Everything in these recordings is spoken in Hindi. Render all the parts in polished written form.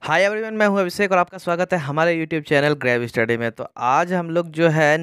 हाय एवरीवन, मैं हूं अभिषेक और आपका स्वागत है हमारे यूट्यूब चैनल ग्रेव स्टडी में। तो आज हम लोग जो है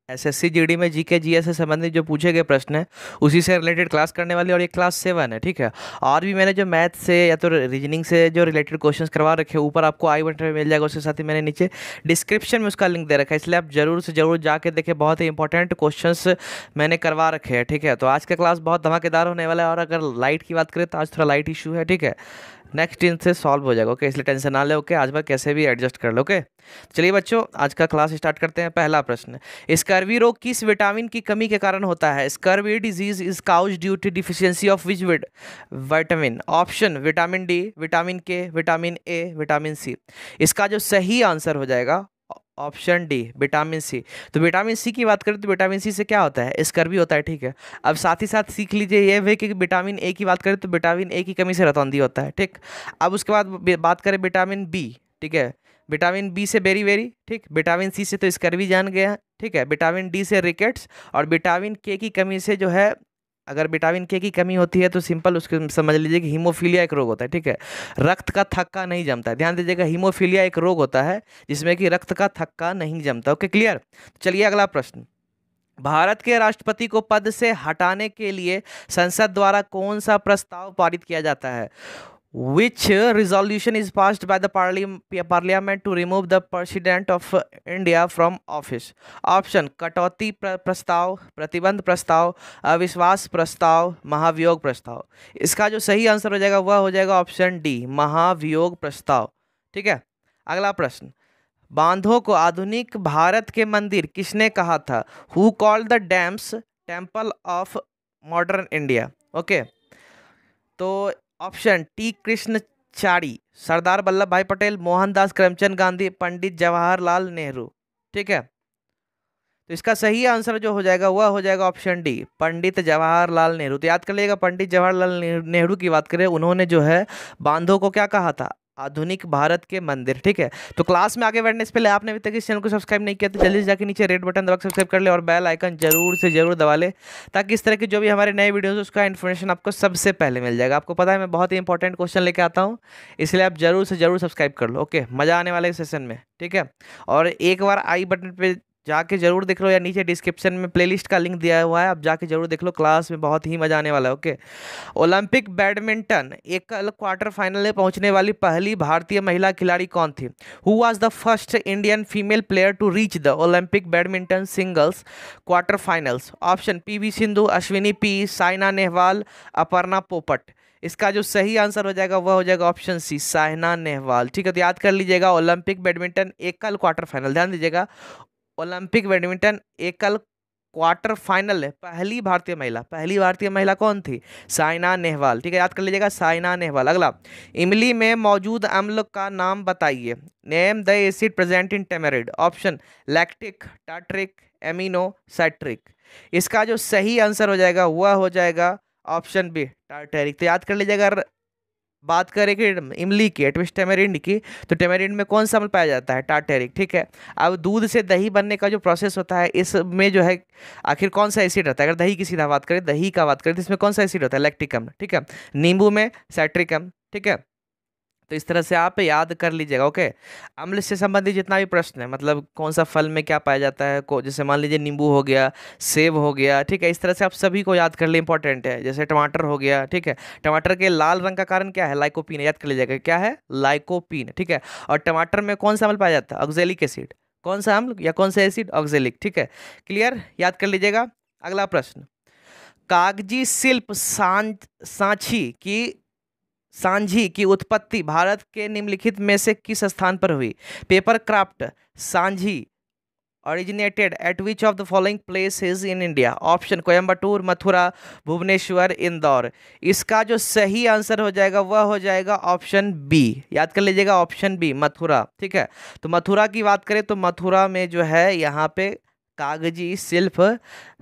एसएससी जीडी में जीके जीएस से संबंधित जो पूछे गए प्रश्न हैं उसी से रिलेटेड क्लास करने वाली, और ये क्लास 7 है, ठीक है। और भी मैंने जो मैथ से या तो रीजनिंग से जो रिलेटेड क्वेश्चंस करवा रखे हैं, ऊपर आपको आई बटन में मिल जाएगा। उसके साथ ही मैंने नीचे डिस्क्रिप्शन में उसका लिंक दे रखा है, इसलिए आप जरूर से जरूर जाके देखें। बहुत ही इंपॉर्टेंट क्वेश्चंस मैंने करवा रखे हैं, ठीक है। तो आज का क्लास बहुत धमाकेदार होने वाला है। और अगर लाइट की बात करें तो आज थोड़ा लाइट इशू है, ठीक है। नेक्स्ट दिन से सॉल्व हो जाएगा, ओके, इसलिए टेंशन ना ले, ओके। आज बार कैसे भी एडजस्ट कर लो, ओके। चलिए बच्चों, आज का क्लास स्टार्ट करते हैं। पहला प्रश्न, स्कर्वी रोग किस विटामिन की कमी के कारण होता है? Scurvy disease is cause due to deficiency of which vitamin? Option vitamin D, vitamin K, vitamin A, vitamin C. इसका जो सही आंसर हो जाएगा ऑप्शन डी, विटामिन सी। तो विटामिन सी की बात करें तो विटामिन सी से क्या होता है? स्कर्वी होता है, ठीक है। अब साथ ही साथ सीख लीजिए ये भी कि विटामिन ए की बात करें तो विटामिन ए की कमी से रतौंधी होता है, ठीक। अब उसके बाद बात करें विटामिन बी, ठीक है। विटामिन बी से बेरी बेरी, ठीक। विटामिन सी से तो स्कर्वी जान गया, ठीक है। विटामिन डी से रिकेट्स, और विटामिन के की कमी से जो है, अगर विटामिन के की कमी होती है तो सिंपल उसको समझ लीजिए कि हीमोफीलिया एक रोग होता है, ठीक है। रक्त का थक्का नहीं जमता है, ध्यान दीजिएगा। हीमोफीलिया एक रोग होता है जिसमें कि रक्त का थक्का नहीं जमता, ओके, क्लियर। चलिए अगला प्रश्न, भारत के राष्ट्रपति को पद से हटाने के लिए संसद द्वारा कौन सा प्रस्ताव पारित किया जाता है? Which resolution is passed by the parliament to remove the president of India from office? Option कटौती प्रस्ताव, प्रतिबंध प्रस्ताव, अविश्वास प्रस्ताव, महाभियोग प्रस्ताव। इसका जो सही आंसर हो जाएगा वह हो जाएगा ऑप्शन डी, महाभियोग प्रस्ताव, ठीक है। अगला प्रश्न, बांधों को आधुनिक भारत के मंदिर किसने कहा था? Who called the dams temple of modern India? Okay, तो ऑप्शन टी कृष्णचारी, सरदार वल्लभ भाई पटेल, मोहनदास करमचंद गांधी, पंडित जवाहरलाल नेहरू, ठीक है। तो इसका सही आंसर जो हो जाएगा वह हो जाएगा ऑप्शन डी, पंडित जवाहरलाल नेहरू। तो याद कर लीजिएगा, पंडित जवाहरलाल नेहरू की बात करें, उन्होंने जो है बांधों को क्या कहा था? आधुनिक भारत के मंदिर, ठीक है। तो क्लास में आगे बढ़ने से पहले आपने अभी तक इस चैनल को सब्सक्राइब नहीं किया तो जल्दी से जाके नीचे रेड बटन दबा के सब्सक्राइब कर ले, और बेल आइकन जरूर से जरूर दबा ले, ताकि इस तरह के जो भी हमारे नए वीडियोस उसका इन्फॉर्मेशन आपको सबसे पहले मिल जाएगा। आपको पता है मैं बहुत ही इंपॉर्टेंट क्वेश्चन लेके आता हूँ, इसलिए आप जरूर से जरूर सब्सक्राइब कर लो, ओके। मजा आने वाला है सेशन में, ठीक है। और एक बार आई बटन पे जाके जरूर देख लो, या नीचे डिस्क्रिप्शन में प्लेलिस्ट का लिंक दिया हुआ है, आप जाके जरूर देख लो। क्लास में बहुत ही मजा आने वाला है, ओके। ओलंपिक बैडमिंटन एकल क्वार्टर फाइनल में पहुंचने वाली पहली भारतीय महिला खिलाड़ी कौन थी? Who was the first Indian female player to reach the Olympic badminton singles quarter finals? Option PV Sindhu, Ashwini P, Saina Nehwal, Aparna Popat. इसका जो सही आंसर हो जाएगा वह हो जाएगा ऑप्शन सी, साइना नेहवाल, ठीक है। तो याद कर लीजिएगा, ओलंपिक बैडमिंटन एकल क्वार्टर फाइनल, ध्यान दीजिएगा, ओलंपिक बैडमिंटन एकल क्वार्टर फाइनल है, पहली भारतीय महिला कौन थी? साइना नेहवाल, ठीक है। याद कर लीजिएगा, साइना नेहवाल। अगला, इमली में मौजूद अम्ल का नाम बताइए। Name the acid present in tamarind? Option lactic, tartaric, amino, citric. इसका जो सही आंसर हो जाएगा वह हो जाएगा ऑप्शन बी, टार्टेरिक। तो याद कर लीजिएगा, बात करें कि इमली की, एटविस टेमेरिंड की, तो टेमेरिंड में कौन सा अम्ल पाया जाता है? टार्टेरिक, ठीक है। अब दूध से दही बनने का जो प्रोसेस होता है, इसमें जो है आखिर कौन सा एसिड रहता है? अगर दही की सीधा बात करें, दही का बात करें, तो इसमें कौन सा एसिड होता है? लैक्टिक अम्ल, ठीक है। नींबू में साइट्रिक अम्ल, ठीक है। तो इस तरह से आप याद कर लीजिएगा, ओके। अम्ल से संबंधित जितना भी प्रश्न है, मतलब कौन सा फल में क्या पाया जाता है, को जैसे मान लीजिए नींबू हो गया, सेब हो गया, ठीक है। इस तरह से आप सभी को याद कर ले, इंपॉर्टेंट है। जैसे टमाटर हो गया, ठीक है। टमाटर के लाल रंग का कारण क्या है? लाइकोपीन, याद कर लीजिएगा, क्या है? लाइकोपीन, ठीक है। और टमाटर में कौन सा अम्ल पाया जाता है? Oxalic acid. कौन सा अम्ल या कौन सा एसिड? ऑक्जेलिक, ठीक है। क्लियर, याद कर लीजिएगा। अगला प्रश्न, कागजी शिल्प सांझी की उत्पत्ति भारत के निम्नलिखित में से किस स्थान पर हुई? पेपर क्राफ्ट सांझी originated at which of the following places in India? Option Coimbatore, Mathura, Bhubaneswar, Indore. इसका जो सही आंसर हो जाएगा वह हो जाएगा ऑप्शन बी, याद कर लीजिएगा, ऑप्शन बी, मथुरा, ठीक है। तो मथुरा की बात करें तो मथुरा में जो है यहाँ पे कागजी शिल्प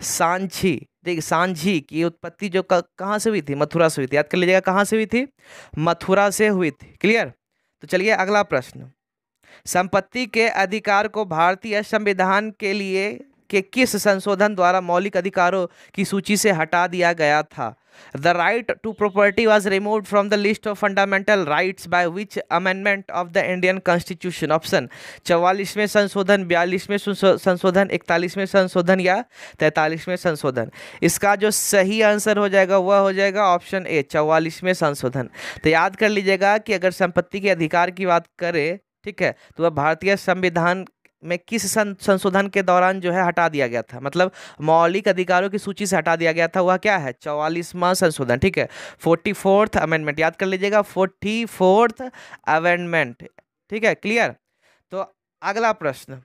सांझी, देखिए सांझी की उत्पत्ति जो कहाँ से हुई थी? मथुरा से हुई थी। याद कर लीजिएगा, कहाँ से हुई थी? मथुरा से हुई थी, क्लियर। तो चलिए अगला प्रश्न, संपत्ति के अधिकार को भारतीय संविधान के लिए के किस संशोधन द्वारा मौलिक अधिकारों की सूची से हटा दिया गया था? The right to property was removed from the list of fundamental rights by which amendment of the Indian constitution? Option 44वें संशोधन, 42वें संशोधन, 41वें संशोधन या 43वें संशोधन। इसका जो सही आंसर हो जाएगा वह हो जाएगा ऑप्शन ए, 44वें संशोधन। तो याद कर लीजिएगा कि अगर संपत्ति के अधिकार की बात करें, ठीक है, तो वह भारतीय संविधान में किस संशोधन के दौरान जो है हटा दिया गया था, मतलब मौलिक अधिकारों की सूची से हटा दिया गया था, वह क्या है? 44वां संशोधन, ठीक है, 44th अमेंडमेंट। याद कर लीजिएगा 44th अमेंडमेंट, ठीक है, क्लियर। तो अगला प्रश्न,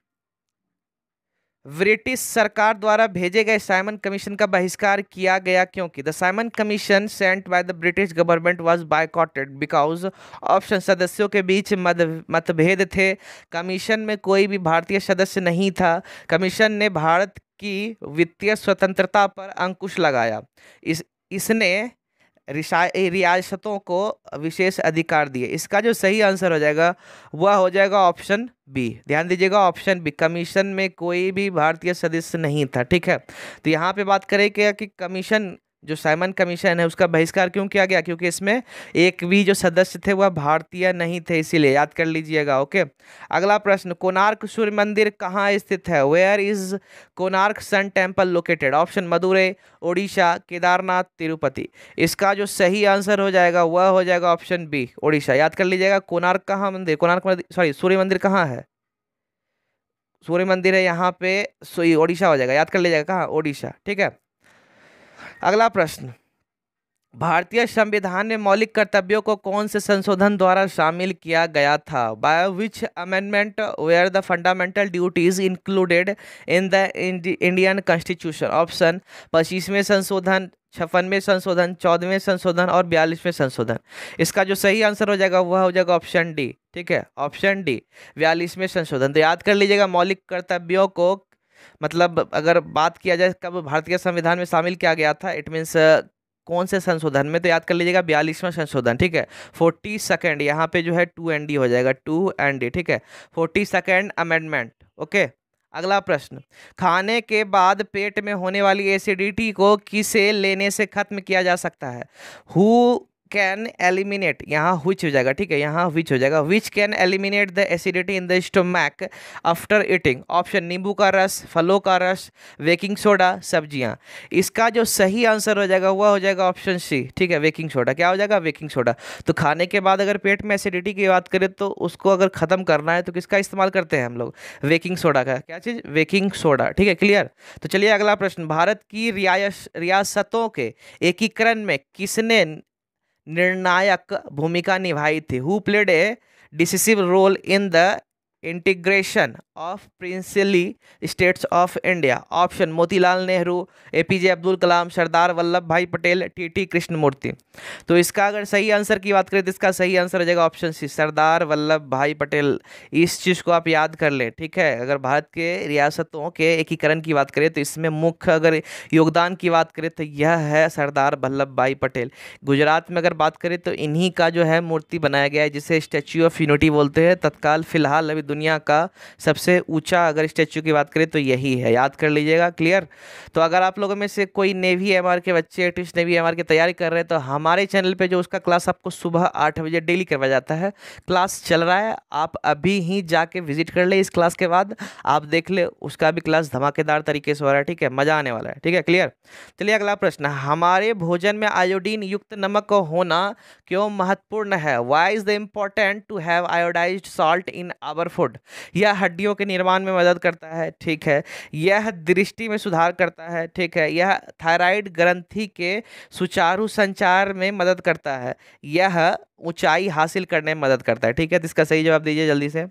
ब्रिटिश सरकार द्वारा भेजे गए साइमन कमीशन का बहिष्कार किया गया क्योंकि? The Simon commission sent by the British government was बायकॉटेड because. Option, सदस्यों के बीच मतभेद थे, कमीशन में कोई भी भारतीय सदस्य नहीं था, कमीशन ने भारत की वित्तीय स्वतंत्रता पर अंकुश लगाया, इसने रियासतों को विशेष अधिकार दिए। इसका जो सही आंसर हो जाएगा वह हो जाएगा ऑप्शन बी। ध्यान दीजिएगा, ऑप्शन बी, कमीशन में कोई भी भारतीय सदस्य नहीं था, ठीक है। तो यहाँ पे बात करें क्या कि कमीशन, जो साइमन कमीशन है, उसका बहिष्कार क्यों किया गया? क्योंकि इसमें एक भी जो सदस्य थे वह भारतीय नहीं थे, इसीलिए याद कर लीजिएगा। ओके, अगला प्रश्न, कोणार्क सूर्य मंदिर कहाँ स्थित है? Where is Konark sun temple located? Option, Madurai, Odisha, Kedarnath, Tirupati. इसका जो सही आंसर हो जाएगा वह हो जाएगा ऑप्शन बी, ओडिशा। याद कर लीजिएगा, कोणार्क कहाँ मंदिर, कोणार्क मंदिर, सॉरी, सूर्य मंदिर कहाँ है? सूर्य मंदिर है यहाँ पे, ओडिशा हो जाएगा। याद कर लीजिएगा कहाँ, ओडिशा, ठीक है। अगला प्रश्न, भारतीय संविधान में मौलिक कर्तव्यों को कौन से संशोधन द्वारा शामिल किया गया था? By which amendment were the fundamental duties included in the Indian constitution? Option, 25वें संशोधन, 56वें संशोधन, 14वें संशोधन और 42वें संशोधन। इसका जो सही आंसर हो जाएगा वह हो जाएगा ऑप्शन डी, ठीक है, ऑप्शन डी, 42वें संशोधन। तो याद कर लीजिएगा, मौलिक कर्तव्यों को मतलब अगर बात किया जाए कब भारतीय संविधान में शामिल किया गया था, इट मीन्स कौन से संशोधन में, तो याद कर लीजिएगा 42वां संशोधन, ठीक है, 42nd, यहाँ पे जो है 2ND हो जाएगा, 2ND, ठीक है, 42nd अमेंडमेंट। ओके, अगला प्रश्न, खाने के बाद पेट में होने वाली एसिडिटी को किसे लेने से खत्म किया जा सकता है? हु कैन एलिमिनेट, यहाँ विच हो जाएगा, ठीक है, यहाँ विच हो जाएगा, which can eliminate the acidity in the stomach after eating? Option, नींबू का रस, फलों का रस, बेकिंग सोडा, सब्जियाँ। इसका जो सही आंसर हो जाएगा वह हो जाएगा ऑप्शन सी, ठीक है, बेकिंग सोडा। क्या हो जाएगा? Baking soda. तो खाने के बाद अगर पेट में एसिडिटी की बात करें तो उसको अगर ख़त्म करना है तो किसका इस्तेमाल करते हैं हम लोग? बेकिंग सोडा का। क्या चीज़? बेकिंग सोडा, ठीक है, क्लियर। तो चलिए अगला प्रश्न, भारत की रियासतों के एकीकरण में किसने निर्णायक भूमिका निभाई थी? Who played a decisive role in the integration of princely states of India? Option, Motilal Nehru, APJ Abdul Kalam, Sardar Vallabhbhai Patel, TT Krishnamurthy. तो इसका अगर सही आंसर की बात करें तो इसका सही आंसर हो जाएगा ऑप्शन सी, सरदार वल्लभ भाई पटेल। इस चीज़ को आप याद कर लें, ठीक है। अगर भारत के रियासतों के एकीकरण की बात करें तो इसमें मुख्य अगर योगदान की बात करें तो यह है सरदार वल्लभ भाई पटेल। गुजरात में अगर बात करें तो इन्हीं का जो है मूर्ति बनाया गया है जिसे स्टैच्यू ऑफ यूनिटी बोलते हैं। तत्काल फिलहाल अभी दुनिया का सबसे ऊंचा अगर स्टैच्यू की बात करें तो यही है, याद कर लीजिएगा, क्लियर। तो अगर आप लोगों में से कोई नेवी MR के बच्चे टिस्ट नेवी MR की तैयारी कर रहे हैं तो हमारे चैनल पे जो उसका क्लास आपको सुबह 8 बजे डेली करवाया जाता है, क्लास चल रहा है, आप अभी ही जाके विजिट कर ले। इस क्लास के बाद आप देख ले, उसका भी क्लास धमाकेदार तरीके से हो रहा है, ठीक है, मजा आने वाला है, ठीक है, क्लियर। चलिए अगला प्रश्न, हमारे भोजन में आयोडीन युक्त नमक होना क्यों महत्वपूर्ण है? Why is the important to have iodised salt in our food? यह हड्डियों के निर्माण में मदद करता है, ठीक है, यह दृष्टि में सुधार करता है, ठीक है, यह थायराइड ग्रंथि के सुचारू संचार में मदद करता है, यह ऊंचाई हासिल करने में मदद करता है, ठीक है। तो इसका सही जवाब दीजिए जल्दी से।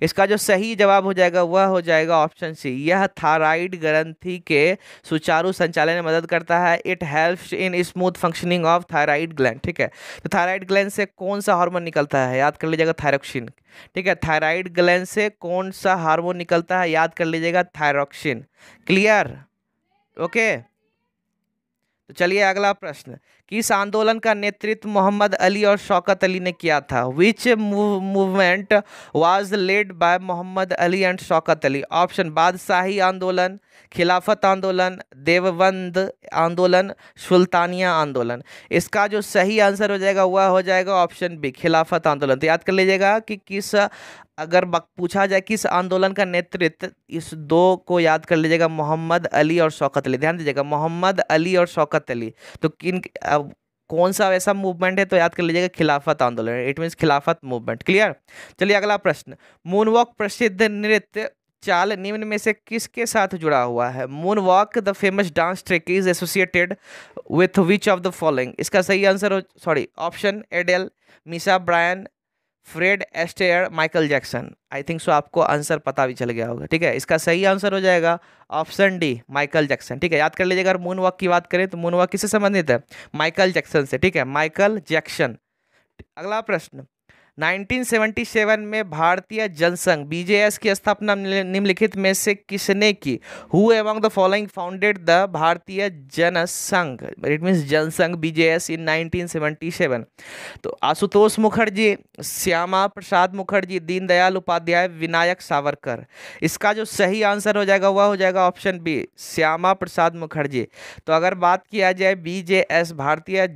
इसका जो सही जवाब हो जाएगा वह हो जाएगा ऑप्शन सी, यह थायराइड ग्रंथि के सुचारू संचालन में मदद करता है। It helps in smooth functioning of thyroid gland, ठीक है। तो थायराइड ग्लैंड से कौन सा हार्मोन निकलता है? याद कर लीजिएगा, थायरोक्सिन, ठीक है। थायराइड ग्लैंड से कौन सा हार्मोन निकलता है? याद कर लीजिएगा, थायरोक्सिन, क्लियर, ओके। तो चलिए अगला प्रश्न, किस आंदोलन का नेतृत्व मोहम्मद अली और शौकत अली ने किया था? Which movement was led by Mohammad Ali and Shaukat Ali? Option बादशाही आंदोलन, खिलाफत आंदोलन, देवबंद आंदोलन, सुल्तानिया आंदोलन। इसका जो सही आंसर हो जाएगा वह हो जाएगा ऑप्शन बी, खिलाफत आंदोलन। तो याद कर लीजिएगा कि किस, अगर पूछा जाए किस आंदोलन का नेतृत्व, इस दो को याद कर लीजिएगा, मोहम्मद अली और शौकत अली। ध्यान दीजिएगा, मोहम्मद अली और शौकत अली। तो कौन सा ऐसा मूवमेंट है? तो याद कर लीजिएगा खिलाफत आंदोलन, इट मीन्स खिलाफत मूवमेंट। क्लियर। चलिए अगला प्रश्न, मूनवॉक प्रसिद्ध नृत्य चाल निम्न में से किसके साथ जुड़ा हुआ है? Moon walk the famous dance trick is associated with which of the following? इसका सही answer sorry, option Adele, Misha Bryan, Fred Astaire, Michael Jackson. I think so आपको आंसर पता भी चल गया होगा। ठीक है, इसका सही आंसर हो जाएगा ऑप्शन डी, माइकल जैक्सन। ठीक है, याद कर लीजिएगा, अगर मून वॉक की बात करें तो मून वॉक किससे संबंधित है? माइकल जैक्सन से। ठीक है, माइकल जैक्सन। अगला प्रश्न, 1977 में भारतीय जनसंघ बीजेएस की स्थापना निम्नलिखित में से किसने की? Who among the following founded the Bharatiya Jansangh, it means Jansangh BJS in 1977? तो आशुतोष मुखर्जी, श्यामा प्रसाद मुखर्जी, दीनदयाल उपाध्याय, विनायक सावरकर। इसका जो सही आंसर हो जाएगा वह हो जाएगा ऑप्शन बी, श्यामा प्रसाद मुखर्जी। तो अगर बात किया जाए बीजेएस भारतीय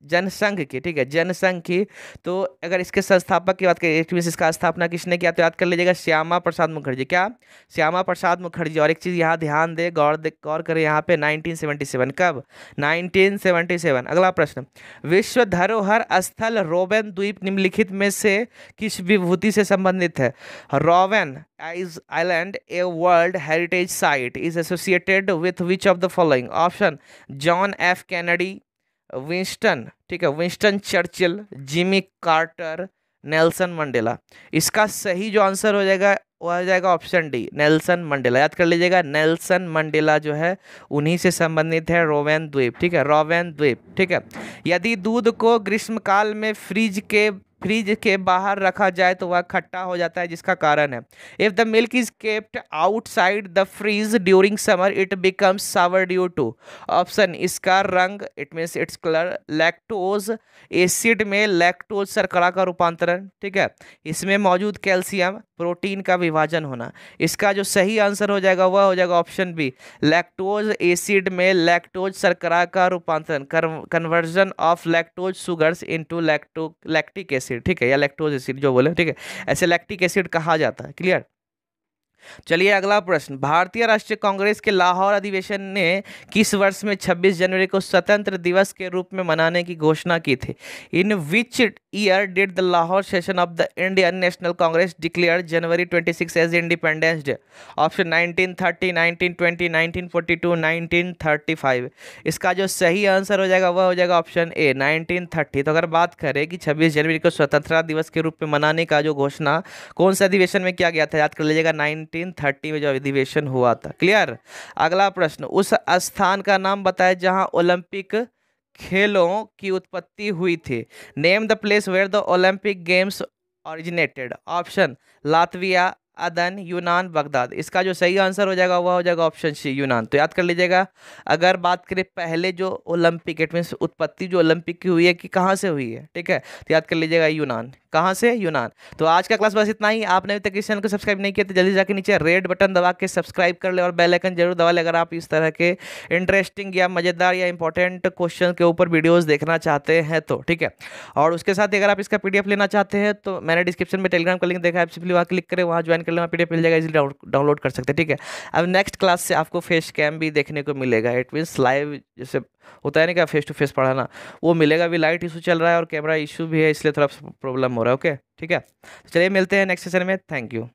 जनसंघ की, ठीक है, जनसंघ की, तो अगर इसके संस्थापक की बात करें, इसका स्थापना किसने किया? तो याद कर लीजिएगा श्यामा प्रसाद मुखर्जी। क्या? श्यामा प्रसाद मुखर्जी। और एक चीज यहाँ ध्यान दे, गौर करें यहाँ पे, 1977। कब? 1977। अगला प्रश्न, विश्व धरोहर स्थल रोवेन द्वीप निम्नलिखित में से किस विभूति से संबंधित है? Robben Island a world heritage site is associated with which of the following? Option John F Kennedy, Winston, ठीक है, Winston Churchill, Jimmy Carter, Nelson Mandela. इसका सही जो आंसर हो जाएगा वो हो जाएगा ऑप्शन डी, नेल्सन मंडेला। याद कर लीजिएगा, नेल्सन मंडेला जो है उन्हीं से संबंधित है रोवेन द्वीप। ठीक है, रोवेन द्वीप। ठीक है, यदि दूध को ग्रीष्मकाल में फ्रिज के बाहर रखा जाए तो वह खट्टा हो जाता है, जिसका कारण है, if the milk is kept outside the fridge during summer it becomes sour due to? Option, इसका रंग, it means its colour, lactose acid में लैक्टोज शर्करा का रूपांतरण, ठीक है, इसमें मौजूद कैल्शियम प्रोटीन का विभाजन होना। इसका जो सही आंसर हो जाएगा वह हो जाएगा ऑप्शन बी, लैक्टोज एसिड में लैक्टोज शर्करा का रूपांतरण, conversion of lactose sugars into lactic acid. ठीक है, या लैक्टोज एसिड जो बोले, ठीक है, ऐसे लैक्टिक एसिड कहा जाता है। क्लियर। चलिए अगला प्रश्न, भारतीय राष्ट्रीय कांग्रेस के लाहौर अधिवेशन ने किस वर्ष में 26 जनवरी को स्वतंत्र दिवस के रूप में मनाने की घोषणा की थी? In which year did the Lahore session of the Indian National Congress declare January 26 as independence day? Option 1930, 1920, 1942, 1935। इसका जो सही आंसर हो जाएगा वह हो जाएगा ऑप्शन ए, 1930। तो अगर बात करें कि 26 जनवरी को स्वतंत्रता दिवस के रूप में मनाने का जो घोषणा कौन सा अधिवेशन में किया गया था? याद कर लीजिएगा, 1930 में जो अधिवेशन हुआ था। क्लियर। अगला प्रश्न, उस स्थान का नाम बताएं जहां ओलंपिक खेलों की उत्पत्ति हुई थी। Name the place where the Olympic games originated. Option Latvia, Aden, यूनान, बगदाद। इसका जो सही आंसर हो जाएगा वह हो जाएगा ऑप्शन सी, यूनान। तो याद कर लीजिएगा, अगर बात करें पहले जो ओलंपिक, इट मीन्स उत्पत्ति जो ओलंपिक की हुई है कि कहाँ से हुई है, ठीक है, तो याद कर लीजिएगा यूनान। कहाँ से? यूनान। तो आज का क्लास बस इतना ही। आपने अभी तक इस चैनल को सब्सक्राइब नहीं किया तो जल्दी जाके नीचे रेड बटन दबा के सब्सक्राइब कर ले और बेल आइकन जरूर दबा ले, अगर आप इस तरह के इंटरेस्टिंग या मज़ेदार या इंपॉर्टेंट क्वेश्चन के ऊपर वीडियोस देखना चाहते हैं तो, ठीक है। और उसके साथ अगर आप इसका पीडीएफ लेना चाहते हैं तो मैंने डिस्क्रिप्शन में टेलीग्राम का लिंक देखा है, आप सिंपली वहाँ क्लिक करें, वहाँ ज्वाइन कर लेना, पीडीएफ मिल जाएगा, इजीली डाउनलोड कर सकते हैं, ठीक है। अब नेक्स्ट क्लास से आपको फेस कैम भी देखने को मिलेगा, इट मीन्स लाइव जैसे होता है ना क्या, फेस टू फेस पढ़ाना, वो मिलेगा भी। लाइट इशू चल रहा है और कैमरा इशू भी है, इसलिए थोड़ा प्रॉब्लम हो रहा है। ओके, ठीक है। चलिए मिलते हैं नेक्स्ट सेशन में। Thank you.